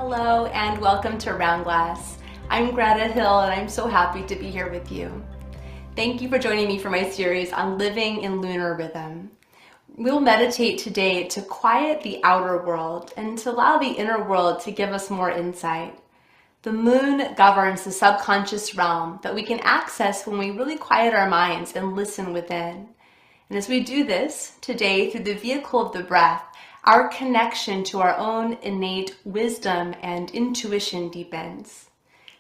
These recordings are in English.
Hello and welcome to Round Glass. I'm Greta Hill and I'm so happy to be here with you. Thank you for joining me for my series on living in lunar rhythm. We'll meditate today to quiet the outer world and to allow the inner world to give us more insight. The moon governs the subconscious realm that we can access when we really quiet our minds and listen within. And as we do this today through the vehicle of the breath, our connection to our own innate wisdom and intuition deepens.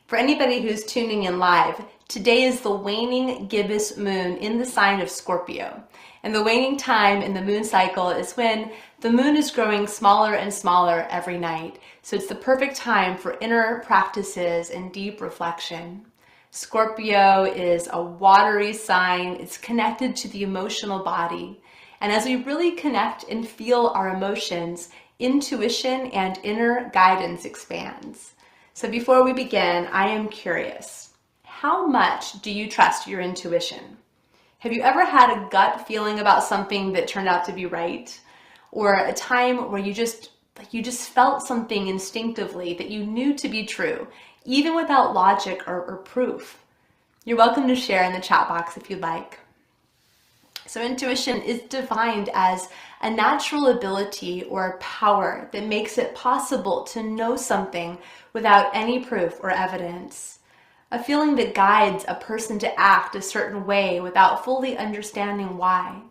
For anybody who's tuning in live, today is the waning gibbous moon in the sign of Scorpio. And the waning time in the moon cycle is when the moon is growing smaller and smaller every night. So it's the perfect time for inner practices and deep reflection. Scorpio is a watery sign. It's connected to the emotional body. And as we really connect and feel our emotions, intuition and inner guidance expands. So before we begin, I am curious, how much do you trust your intuition? Have you ever had a gut feeling about something that turned out to be right? Or a time where you just felt something instinctively that you knew to be true, even without logic or proof? You're welcome to share in the chat box if you'd like. So intuition is defined as a natural ability or power that makes it possible to know something without any proof or evidence. A feeling that guides a person to act a certain way without fully understanding why.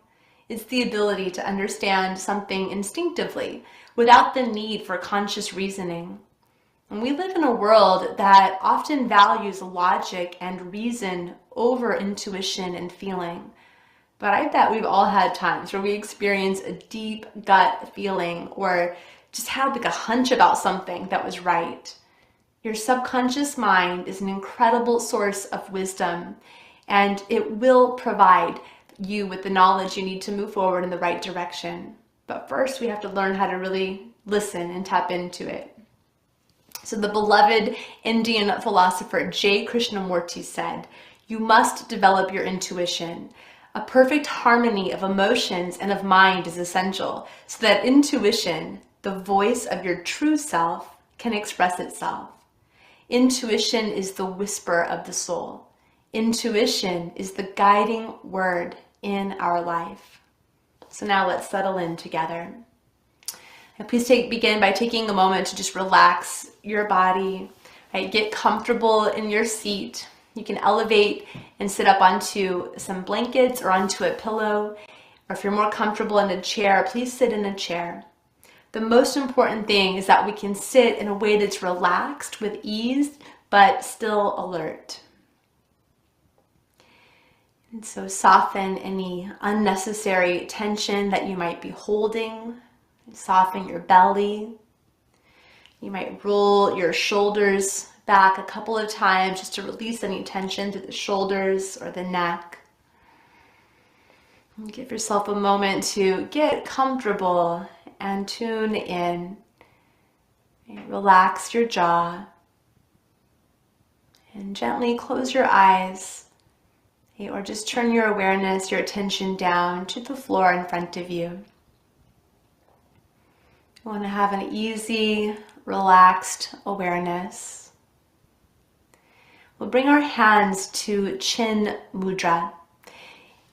It's the ability to understand something instinctively without the need for conscious reasoning. And we live in a world that often values logic and reason over intuition and feeling. But I bet we've all had times where we experience a deep gut feeling or just had like a hunch about something that was right. Your subconscious mind is an incredible source of wisdom, and it will provide you with the knowledge you need to move forward in the right direction. But first, we have to learn how to really listen and tap into it. So the beloved Indian philosopher J. Krishnamurti said, "You must develop your intuition. A perfect harmony of emotions and of mind is essential so that intuition, the voice of your true self, can express itself. Intuition is the whisper of the soul. Intuition is the guiding word in our life." So now let's settle in together. And please begin by taking a moment to just relax your body, right? Get comfortable in your seat. You can elevate and sit up onto some blankets or onto a pillow. Or if you're more comfortable in a chair, please sit in a chair. The most important thing is that we can sit in a way that's relaxed with ease, but still alert. And so soften any unnecessary tension that you might be holding. Soften your belly. You might roll your shoulders back a couple of times just to release any tension through the shoulders or the neck. And give yourself a moment to get comfortable and tune in. And relax your jaw and gently close your eyes, or just turn your awareness, your attention down to the floor in front of you. You want to have an easy, relaxed awareness. We'll bring our hands to chin mudra.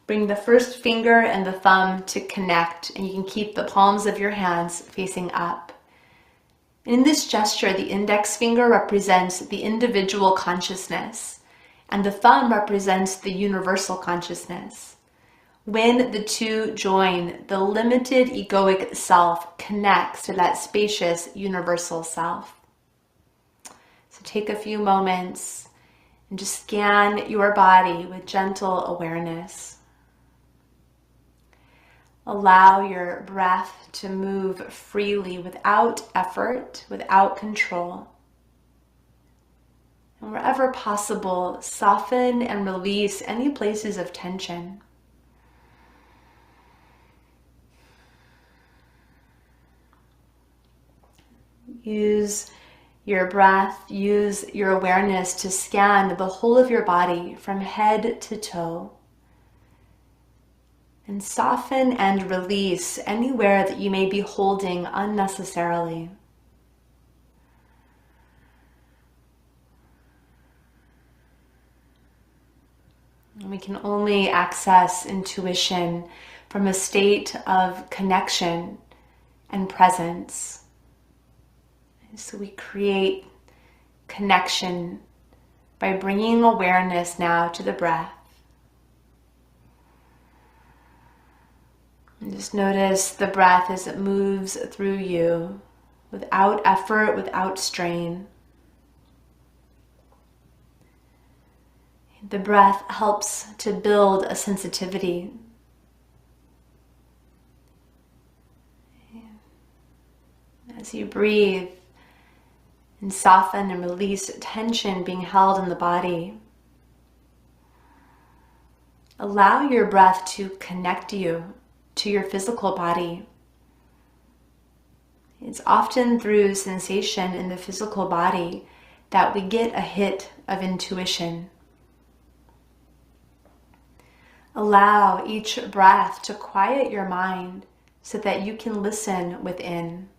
Bring the first finger and the thumb to connect, and you can keep the palms of your hands facing up. In this gesture, the index finger represents the individual consciousness, and the thumb represents the universal consciousness. When the two join, the limited egoic self connects to that spacious universal self. So take a few moments and just scan your body with gentle awareness. Allow your breath to move freely without effort, without control. And wherever possible, soften and release any places of tension. Use your breath, use your awareness to scan the whole of your body from head to toe. And soften and release anywhere that you may be holding unnecessarily. And we can only access intuition from a state of connection and presence. And so we create connection by bringing awareness now to the breath. And just notice the breath as it moves through you without effort, without strain. The breath helps to build a sensitivity. As you breathe and soften and release tension being held in the body, allow your breath to connect you to your physical body. It's often through sensation in the physical body that we get a hit of intuition. Allow each breath to quiet your mind so that you can listen within.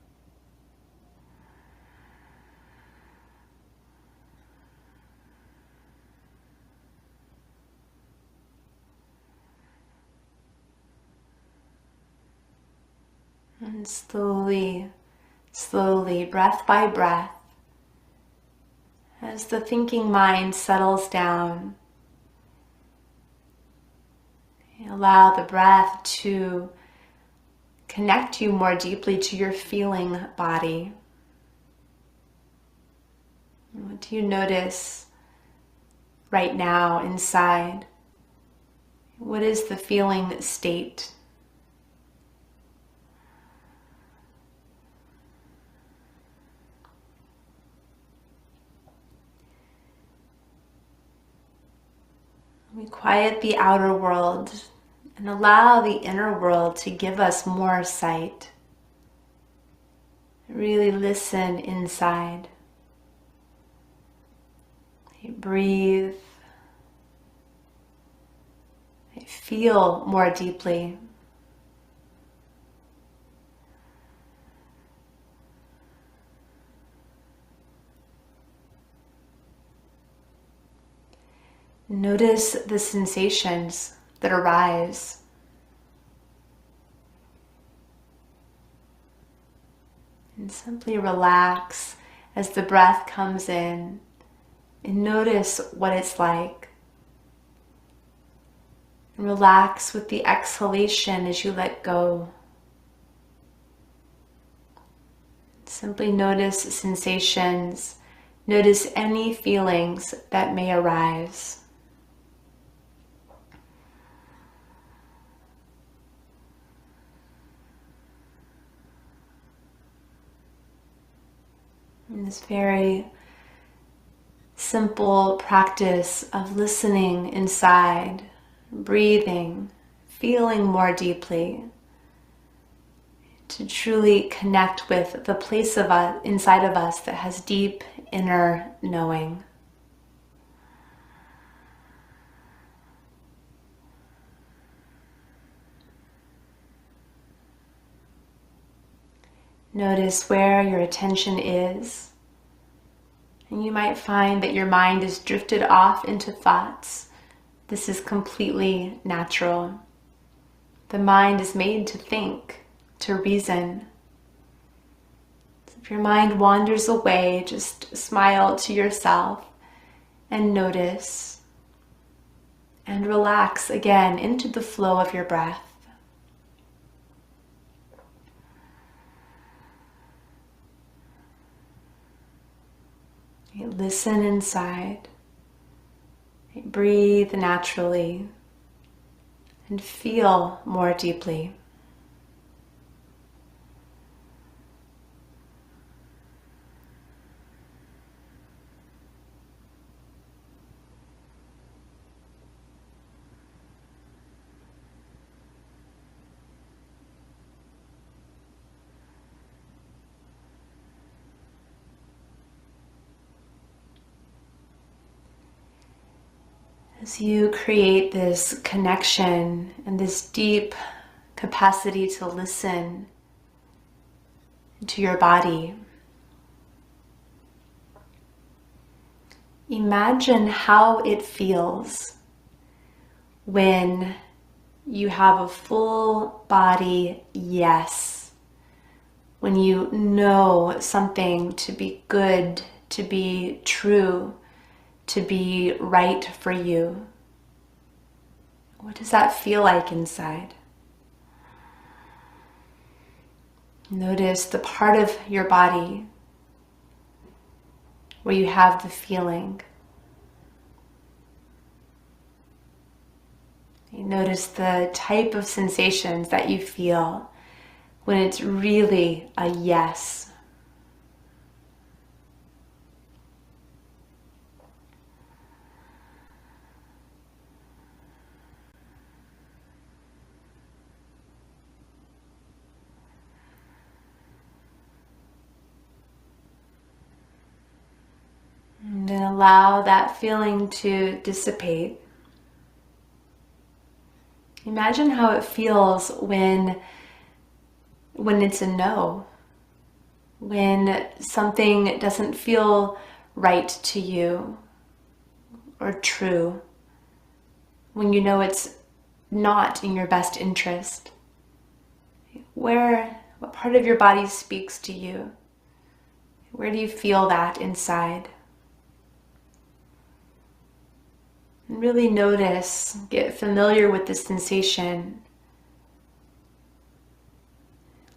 And slowly, slowly, breath by breath, as the thinking mind settles down, allow the breath to connect you more deeply to your feeling body. What do you notice right now inside? What is the feeling state? We quiet the outer world and allow the inner world to give us more sight. Really listen inside. Breathe. Feel more deeply. Notice the sensations that arise. And simply relax as the breath comes in and notice what it's like. And relax with the exhalation as you let go. Simply notice sensations. Notice any feelings that may arise. In this very simple practice of listening inside, breathing, feeling more deeply, to truly connect with the place of us, inside of us that has deep inner knowing. Notice where your attention is, and you might find that your mind is drifted off into thoughts. This is completely natural. The mind is made to think, to reason. So if your mind wanders away, just smile to yourself and notice, and relax again into the flow of your breath. Listen inside, breathe naturally, and feel more deeply. As you create this connection and this deep capacity to listen to your body, imagine how it feels when you have a full body yes. When you know something to be good, to be true, to be right for you. What does that feel like inside? Notice the part of your body where you have the feeling. You notice the type of sensations that you feel when it's really a yes. And then allow that feeling to dissipate. Imagine how it feels when it's a no, when something doesn't feel right to you or true, when you know it's not in your best interest. What part of your body speaks to you? Where do you feel that inside? And really notice, get familiar with the sensation.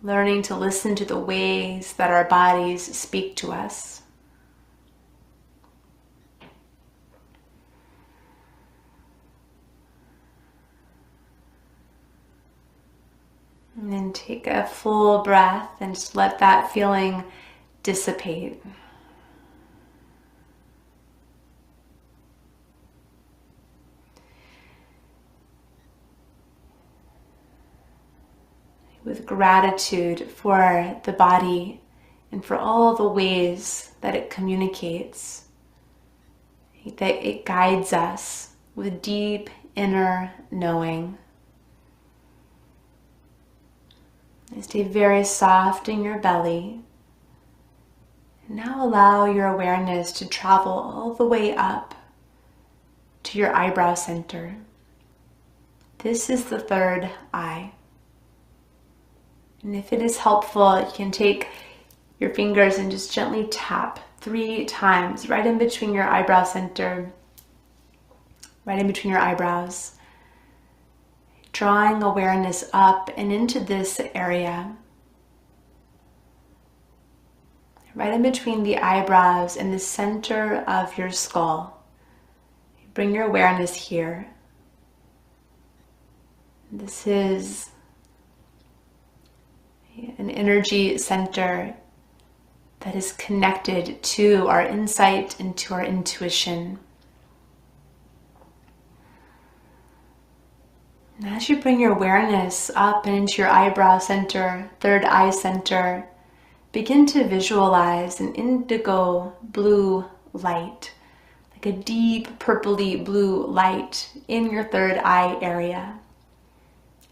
Learning to listen to the ways that our bodies speak to us. And then take a full breath and just let that feeling dissipate. With gratitude for the body and for all the ways that it communicates, that it guides us with deep inner knowing. And stay very soft in your belly. And now allow your awareness to travel all the way up to your eyebrow center. This is the third eye. And if it is helpful, you can take your fingers and just gently tap 3 times right in between your eyebrow center, right in between your eyebrows, drawing awareness up and into this area, right in between the eyebrows and the center of your skull. Bring your awareness here. This is an energy center that is connected to our insight and to our intuition. And as you bring your awareness up and into your eyebrow center, third eye center, begin to visualize an indigo blue light, like a deep purpley blue light in your third eye area.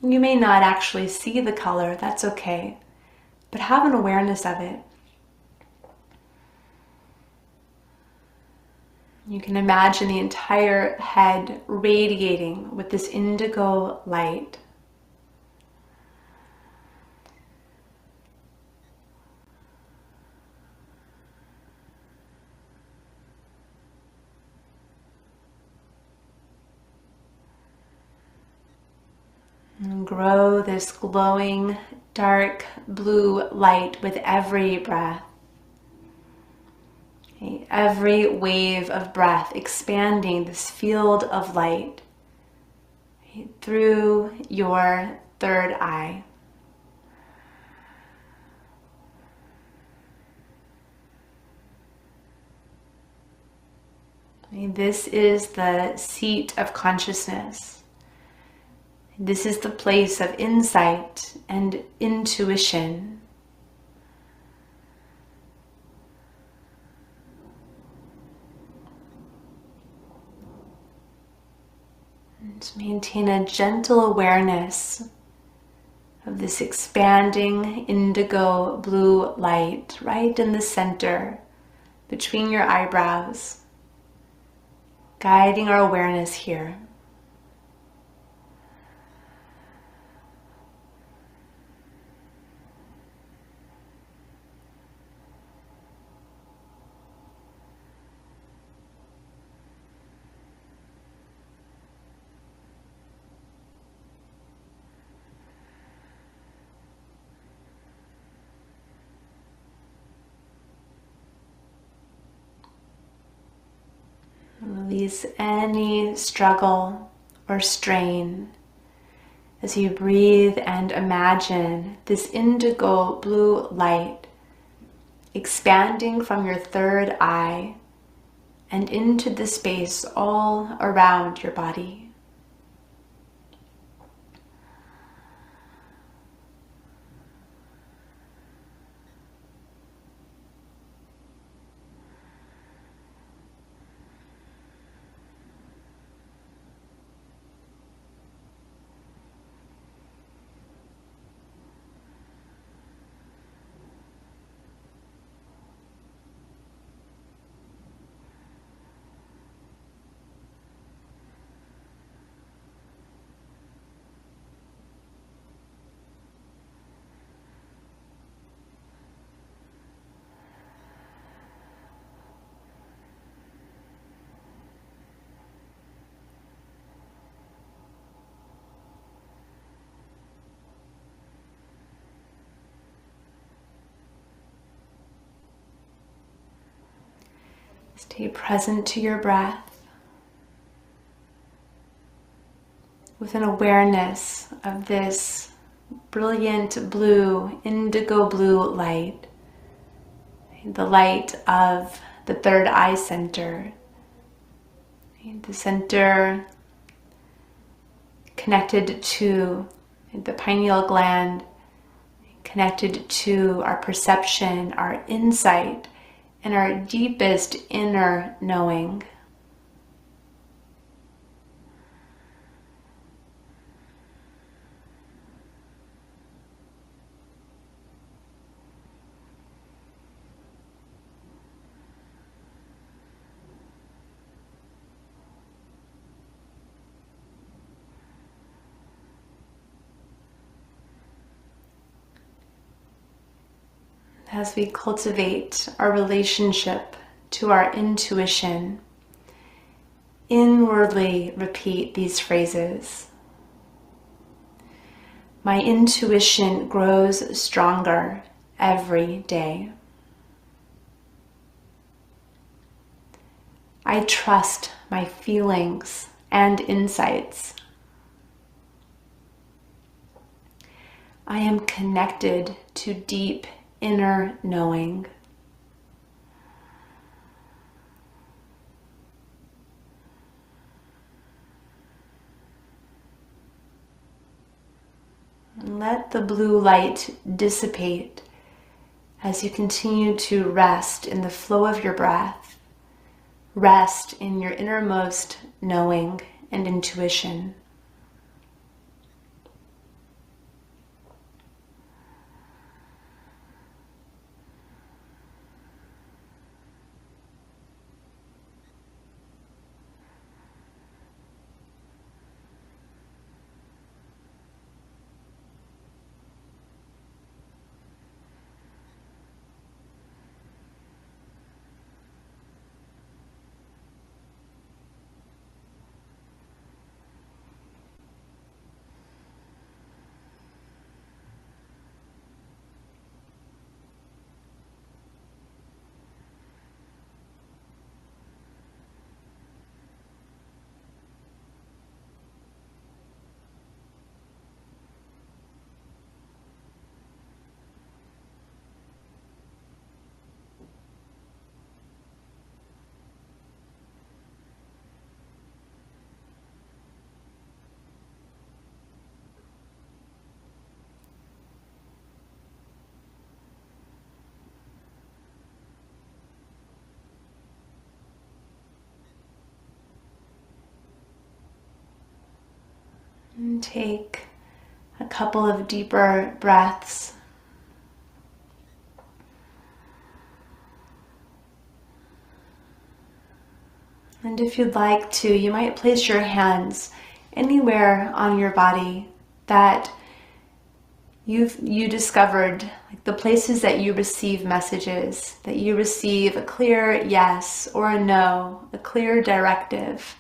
You may not actually see the color, that's okay, but have an awareness of it. You can imagine the entire head radiating with this indigo light. And grow this glowing, dark blue light with every breath. Okay, every wave of breath expanding this field of light through your third eye. Okay, this is the seat of consciousness. This is the place of insight and intuition. And maintain a gentle awareness of this expanding indigo blue light right in the center between your eyebrows, guiding our awareness here. Release any struggle or strain as you breathe and imagine this indigo blue light expanding from your third eye and into the space all around your body. Stay present to your breath with an awareness of this brilliant blue, indigo blue light, the light of the third eye center, the center connected to the pineal gland, connected to our perception, our insight, and our deepest inner knowing. As we cultivate our relationship to our intuition, inwardly repeat these phrases. My intuition grows stronger every day. I trust my feelings and insights. I am connected to deep inner knowing. And let the blue light dissipate as you continue to rest in the flow of your breath, rest in your innermost knowing and intuition. And take a couple of deeper breaths. And if you'd like to, you might place your hands anywhere on your body that you discovered, like the places that you receive messages, that you receive a clear yes or a no, a clear directive,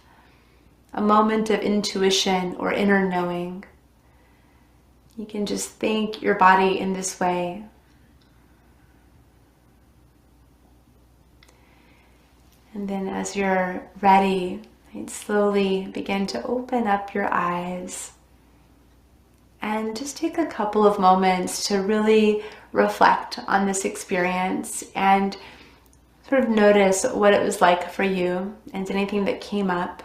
a moment of intuition or inner knowing. You can just thank your body in this way. And then as you're ready, slowly begin to open up your eyes and just take a couple of moments to really reflect on this experience and sort of notice what it was like for you and anything that came up.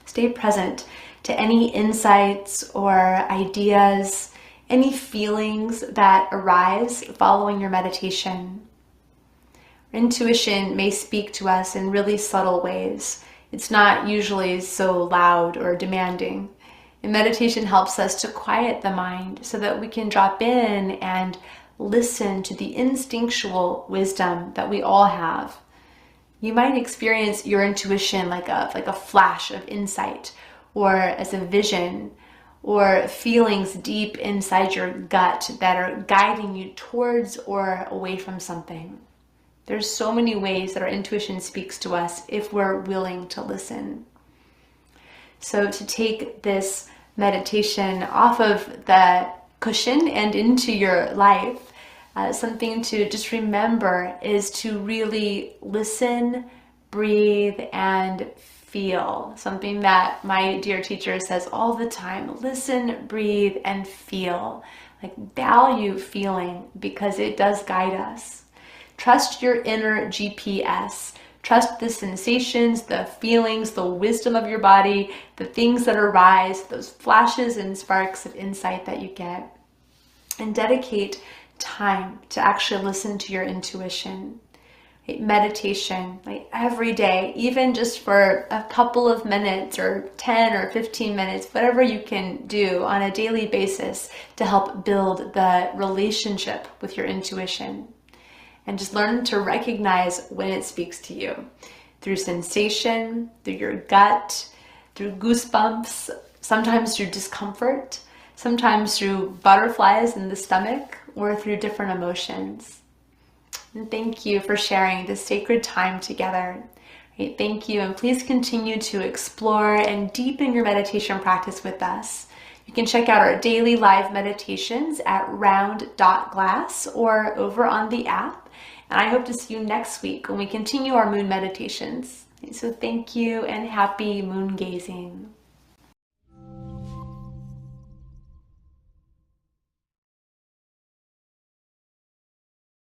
Stay present to any insights or ideas, any feelings that arise following your meditation. Intuition may speak to us in really subtle ways. It's not usually so loud or demanding. And meditation helps us to quiet the mind so that we can drop in and listen to the instinctual wisdom that we all have. You might experience your intuition like a flash of insight, or as a vision, or feelings deep inside your gut that are guiding you towards or away from something. There's so many ways that our intuition speaks to us if we're willing to listen. So to take this meditation off of the cushion and into your life, something to just remember is to really listen, breathe, and feel. Something that my dear teacher says all the time: listen, breathe, and feel. Like, value feeling because it does guide us. Trust your inner GPS. Trust the sensations, the feelings, the wisdom of your body, the things that arise, those flashes and sparks of insight that you get. And dedicate time to actually listen to your intuition. Meditation, every day, even just for a couple of minutes or 10 or 15 minutes, whatever you can do on a daily basis to help build the relationship with your intuition. And just learn to recognize when it speaks to you through sensation, through your gut, through goosebumps, sometimes through discomfort, sometimes through butterflies in the stomach, or through different emotions. And thank you for sharing this sacred time together. Thank you, and please continue to explore and deepen your meditation practice with us. You can check out our daily live meditations at round.glass or over on the app. And I hope to see you next week when we continue our moon meditations. So thank you and happy moon gazing.